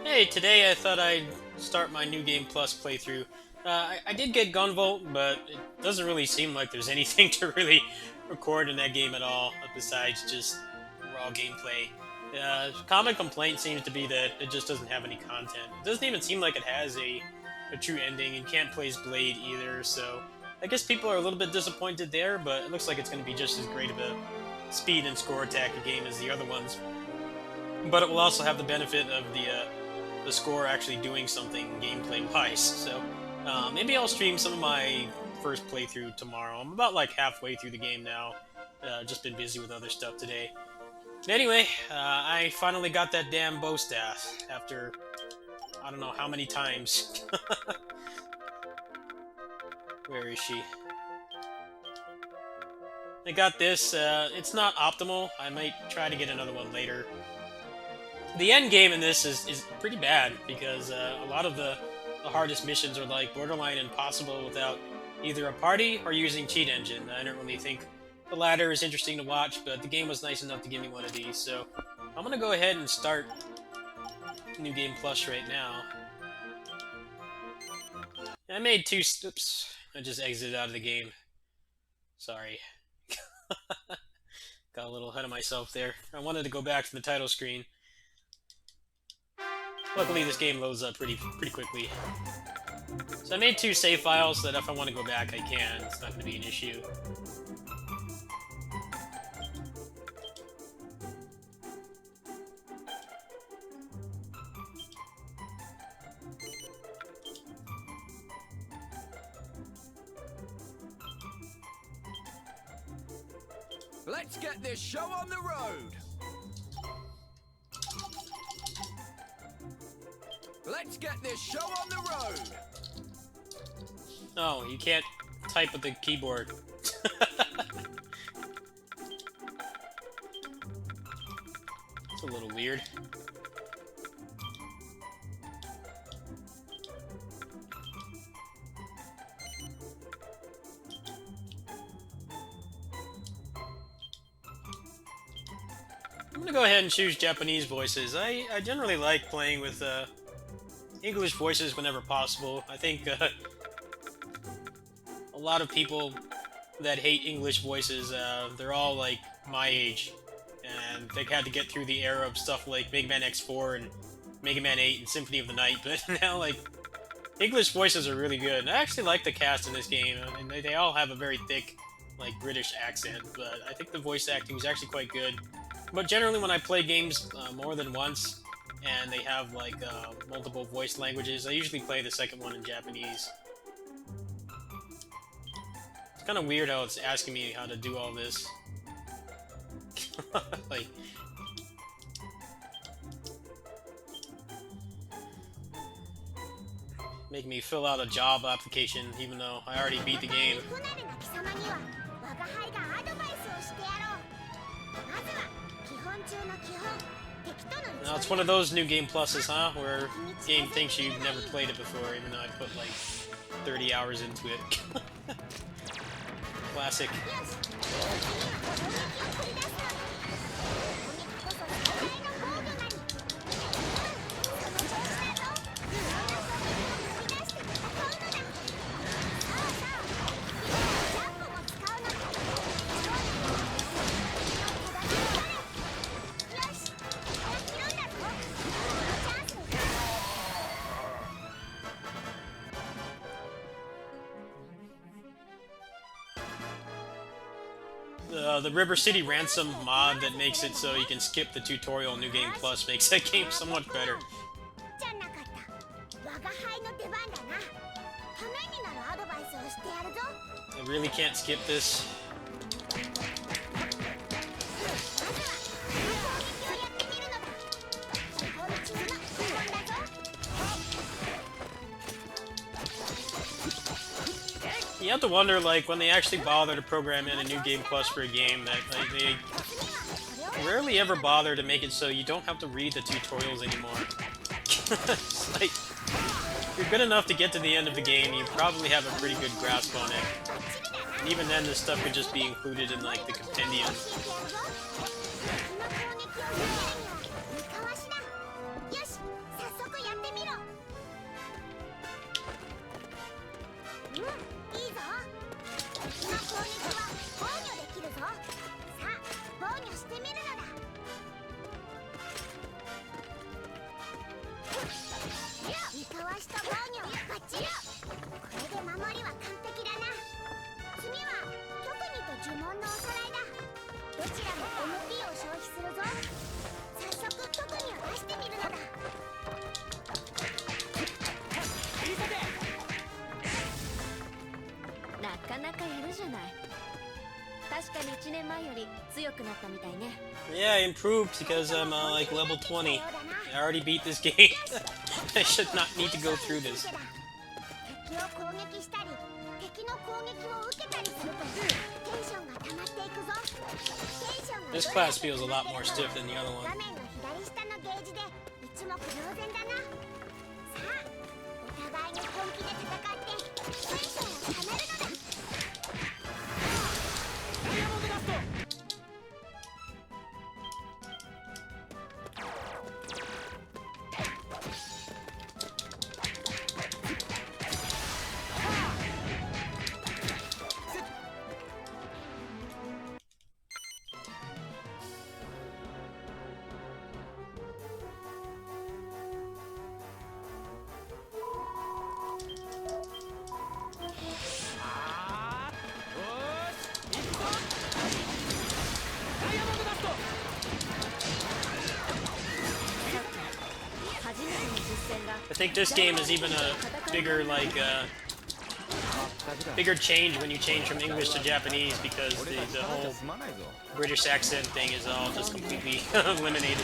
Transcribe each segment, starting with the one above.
Hey, today I thought I'd start my New Game Plus playthrough. I did get Gunvolt, but it doesn't really seem like there's anything to really record in that game at all, besides just raw gameplay. Common complaint seems to be that it just doesn't have any content. It doesn't even seem like it has a true ending, and can't play as Blade either, so I guess people are a little bit disappointed there, but it looks like it's going to be just as great of a speed and score attack game as the other ones. But it will also have the benefit of the score actually doing something gameplay wise. So maybe I'll stream some of my first playthrough tomorrow. I'm about like halfway through the game now. Just been busy with other stuff today. But anyway, I finally got that damn bow staff after I don't know how many times. Where is she? I got this. It's not optimal. I might try to get another one later. The end game in this is pretty bad because a lot of the hardest missions are like borderline impossible without either a party or using cheat engine. I don't really think the latter is interesting to watch, but the game was nice enough to give me one of these, so I'm gonna go ahead and start New Game Plus right now. I made two. Oops, I just exited out of the game. Sorry, got a little ahead of myself there. I wanted to go back to the title screen. Luckily, this game loads up pretty quickly. So I made two save files so that if I want to go back, I can. It's not going to be an issue. Let's get this show on the road! Let's get this show on the road! Oh, you can't type with the keyboard. It's a little weird. I'm gonna go ahead and choose Japanese voices. I generally like playing with English voices whenever possible. I think a lot of people that hate English voices, they're all like my age, and they had to get through the era of stuff like Mega Man X4 and Mega Man 8 and Symphony of the Night, but now like English voices are really good. And I actually like the cast in this game, and they all have a very thick like British accent, but I think the voice acting is actually quite good. But generally when I play games more than once, and they have like multiple voice languages, I usually play the second one in Japanese. It's kind of weird how it's asking me how to do all this. Like, make me fill out a job application even though I already beat the game. Now it's one of those New Game Pluses, huh? Where the game thinks you've never played it before, even though I put like 30 hours into it. Classic. The River City Ransom mod that makes it so you can skip the tutorial in New Game Plus makes that game somewhat better. I really can't skip this. You have to wonder, like, when they actually bother to program in a New Game Plus for a game, that like, they rarely ever bother to make it so you don't have to read the tutorials anymore. It's like, if you're good enough to get to the end of the game, you probably have a pretty good grasp on it. And even then, this stuff could just be included in, like, the compendium. Yeah, I improved because I'm like level 20. I already beat this game. I should not need to go through this. This class feels a lot more stiff than the other one. I think this game is even a bigger, bigger change when you change from English to Japanese, because the whole British accent thing is all just completely eliminated.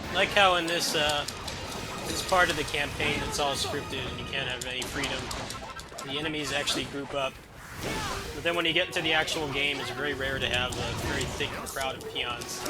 I like how in this part of the campaign it's all scripted and you can't have any freedom. The enemies actually group up. But then when you get into the actual game, it's very rare to have a very thick crowd of peons.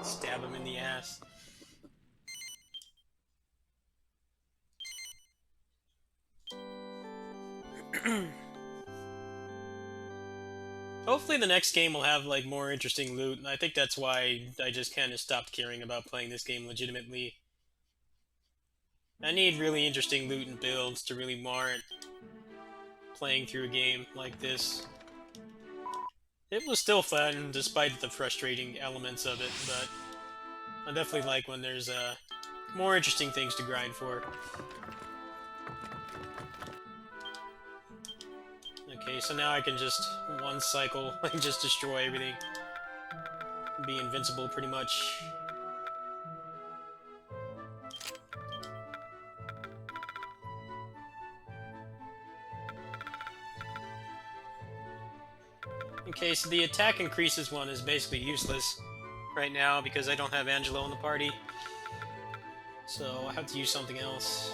Stab him in the ass. Hopefully the next game will have like more interesting loot, and I think that's why I just kind of stopped caring about playing this game legitimately. I need really interesting loot and builds to really warrant playing through a game like this. It was still fun, despite the frustrating elements of it, but I definitely like when there's more interesting things to grind for. Okay, so now I can just, one cycle, I can just destroy everything. Be invincible, pretty much. Okay, so the attack increases one is basically useless right now because I don't have Angelo in the party. So I have to use something else.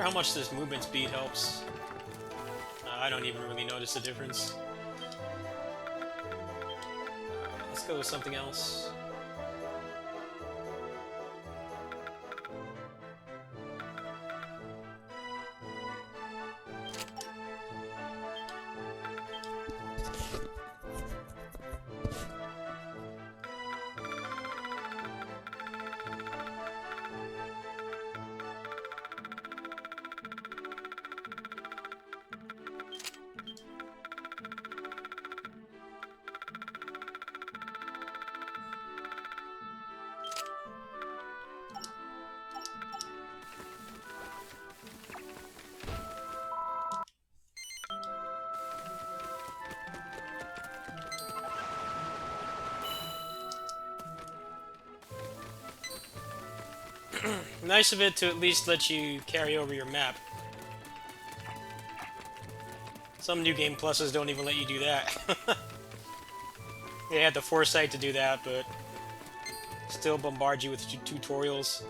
wonder how much this movement speed helps. I don't even really notice the difference. Let's go with something else. Nice of it to at least let you carry over your map. Some New Game Pluses don't even let you do that. They had the foresight to do that, but still bombard you with tutorials.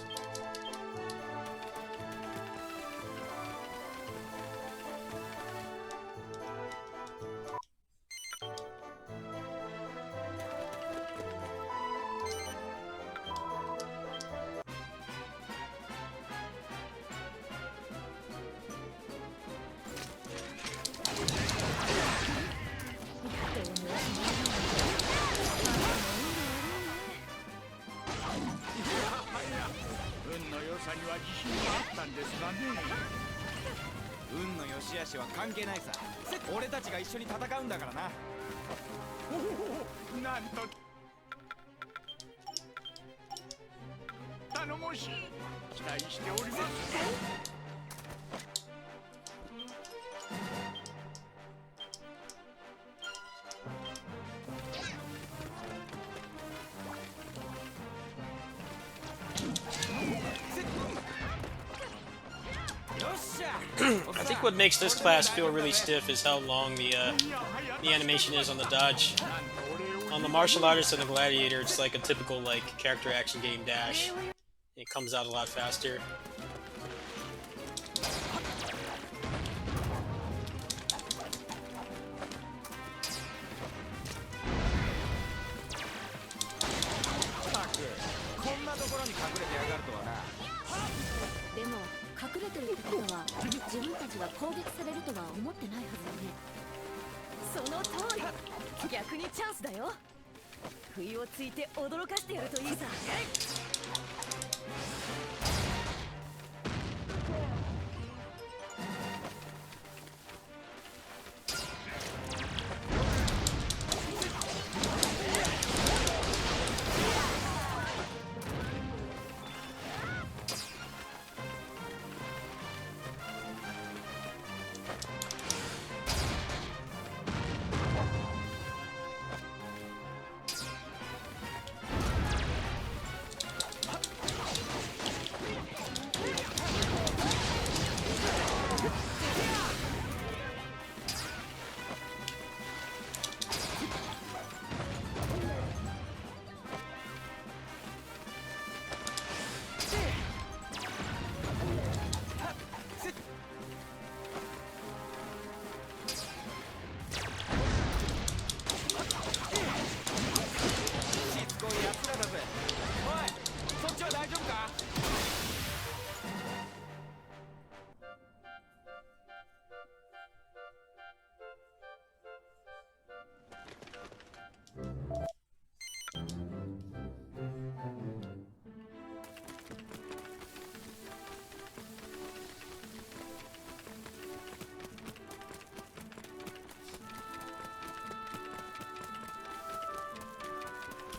I think what makes this class feel really stiff is how long the animation is on the dodge. On the martial artist and the gladiator, it's like a typical character action game dash. It comes out a lot faster.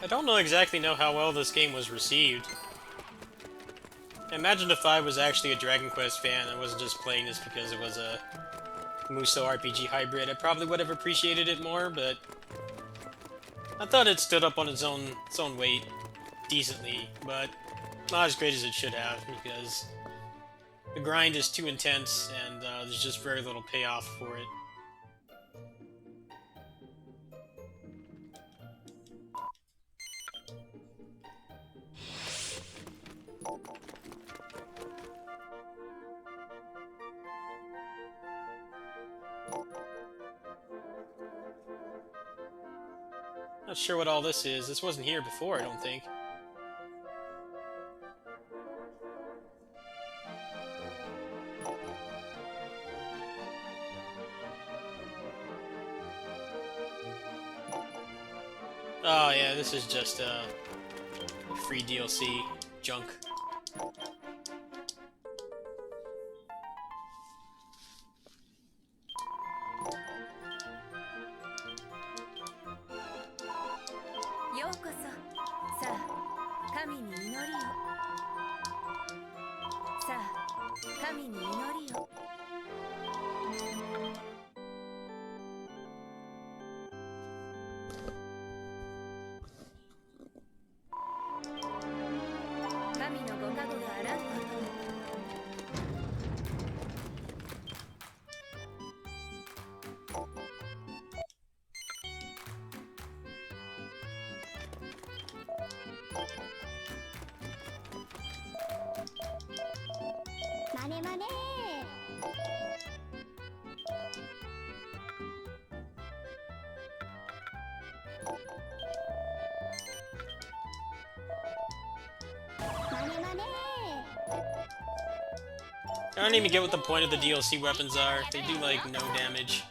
I don't exactly know how well this game was received. I imagine if I was actually a Dragon Quest fan and wasn't just playing this because it was a Musou RPG hybrid, I probably would have appreciated it more, but I thought it stood up on its own weight decently, but not as great as it should have, because the grind is too intense and there's just very little payoff for it. Not sure what all this is. This wasn't here before, I don't think. Oh yeah, this is just free DLC junk. I don't even get what the point of the DLC weapons are. They do, like, no damage.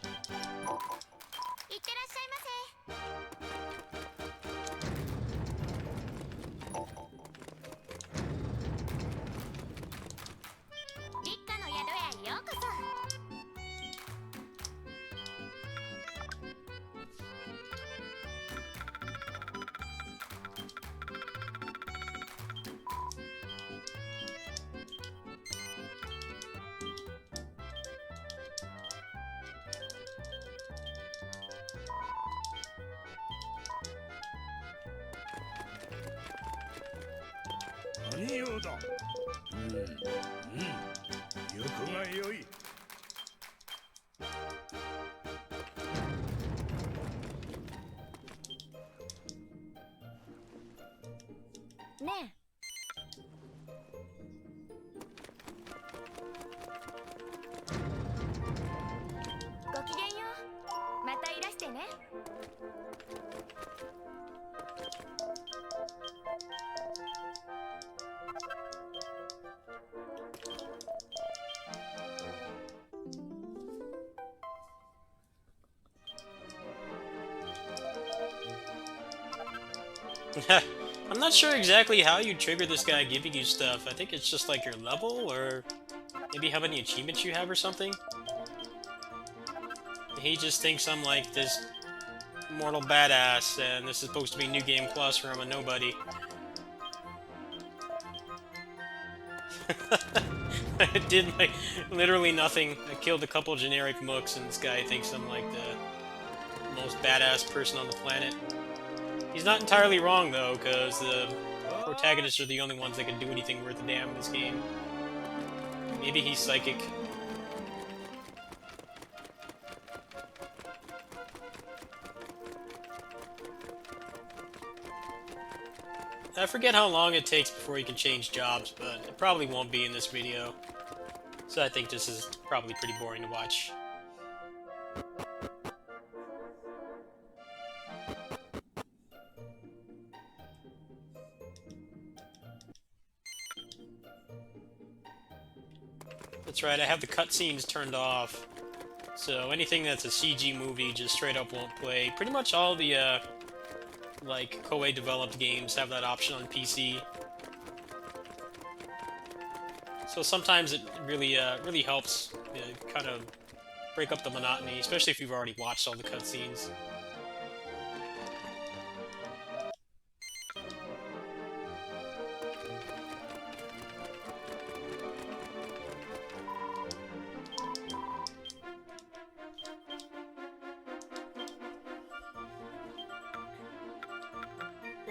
I'm not sure exactly how you trigger this guy giving you stuff. I think it's just like your level, or maybe how many achievements you have or something. He just thinks I'm like this mortal badass, and this is supposed to be New Game Plus where I'm a nobody. I did like literally nothing. I killed a couple generic mooks, and this guy thinks I'm like the most badass person on the planet. He's not entirely wrong though, because the protagonists are the only ones that can do anything worth a damn in this game. Maybe he's psychic. I forget how long it takes before you can change jobs, but it probably won't be in this video. So I think this is probably pretty boring to watch. That's right, I have the cutscenes turned off. So anything that's a CG movie just straight up won't play. Pretty much all the, like, Koei developed games have that option on PC. So sometimes it really, really helps kind of break up the monotony, especially if you've already watched all the cutscenes.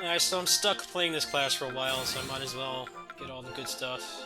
Alright, so I'm stuck playing this class for a while, so I might as well get all the good stuff.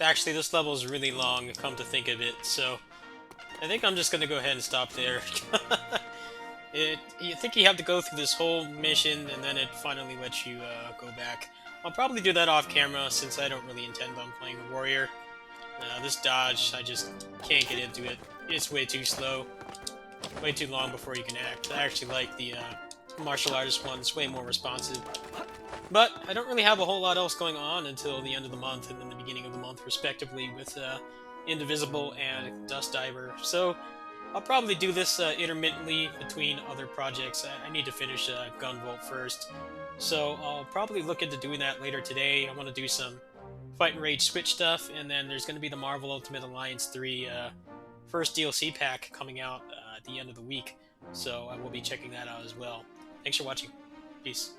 Actually, this level is really long, come to think of it, so I think I'm just gonna go ahead and stop there. You think you have to go through this whole mission, and then it finally lets you go back. I'll probably do that off camera, since I don't really intend on playing a warrior. This dodge, I just can't get into it. It's way too slow, way too long before you can act. I actually like the martial artist one, it's way more responsive. But I don't really have a whole lot else going on until the end of the month and then the beginning of the month, respectively, with Indivisible and Dust Diver. So I'll probably do this intermittently between other projects. I need to finish Gunvolt first, so I'll probably look into doing that later today. I want to do some Fight and Rage Switch stuff, and then there's going to be the Marvel Ultimate Alliance 3 first DLC pack coming out at the end of the week, so I will be checking that out as well. Thanks for watching. Peace.